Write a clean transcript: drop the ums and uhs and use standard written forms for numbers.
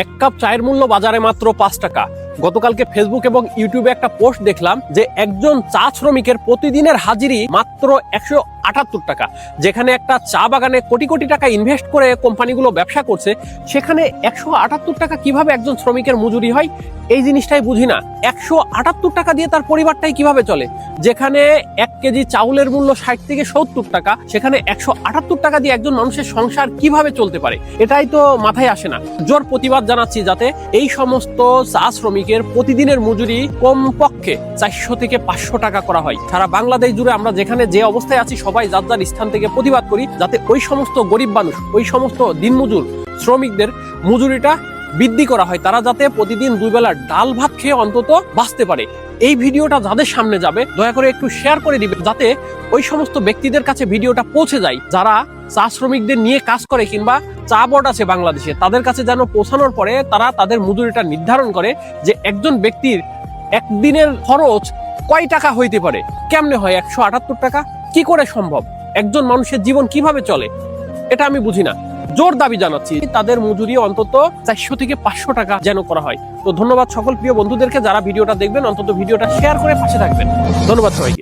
এক কাপ চায়ের মূল্য বাজারে মাত্র 5 টাকা। গতকালকে ফেসবুক এবং ইউটিউবে একটা পোস্ট দেখলাম যে একজন চা শ্রমিকের প্রতিদিনের হাজিরি মাত্র 178 টাকা। যেখানে একটা চা বাগানে কোটি কোটি টাকা ইনভেস্ট করে কোম্পানিগুলো ব্যবসা করছে, সেখানে 178 টাকা কিভাবে একজন শ্রমিকের মজুরি হয় এই জিনিসটাই বুঝি না। 178 টাকা দিয়ে তার পরিবারটাই কিভাবে চলে? যেখানে 1 কেজি চাউলের মূল্য 60 থেকে 70 টাকা, সেখানে 178 টাকা দিয়ে একজন মানুষের সংসার কিভাবে চলতে পারে? এটাই তো মাথায় আসে না। জোর প্রতিবাদ জানাচ্ছি যাতে এই সমস্ত চা শ্রমিকের প্রতিদিনের মজুরি কমপক্ষে 400 থেকে 500 টাকা করা হয়। সারা বাংলাদেশ জুড়ে আমরা যেখানে যে অবস্থায় আছি সবাই যার যার স্থান থেকে প্রতিবাদ করি যাতে ওই সমস্ত গরিব মানুষ, ওই সমস্ত দিনমজুর শ্রমিকদের মজুরিটা বৃদ্ধি করা হয়, তারা যাতে প্রতিদিন 2 বেলা ডাল ভাত খেয়ে অন্তত বাঁচতে পারে। এই ভিডিওটা যাদের সামনে যাবে দয়া করে একটু শেয়ার করে দিবে, যাতে ওই সমস্ত ব্যক্তিদের কাছে ভিডিওটা পৌঁছে যায় যারা চা শ্রমিকদের নিয়ে কাজ করে কিংবা চা বোর্ড আছে বাংলাদেশে, তাদের কাছে যেন পৌঁছানোর পরে তারা তাদের মজুরিটা নির্ধারণ করে যে একজন ব্যক্তির একদিনের খরচ কয় টাকা হইতে পারে। কেমনে হয় 178 টাকা? কি করে সম্ভব? একজন মানুষের জীবন কিভাবে চলে এটা আমি বুঝি না। জোর দাবি জানাচ্ছি তাদের মজুরি অন্তত 400 থেকে 500 টাকা যেন করা হয়। তো ধন্যবাদ সকল প্রিয় বন্ধুদেরকে যারা ভিডিওটা দেখবেন, অন্তত ভিডিওটা শেয়ার করে পাশে থাকবেন। ধন্যবাদ সবাইকে।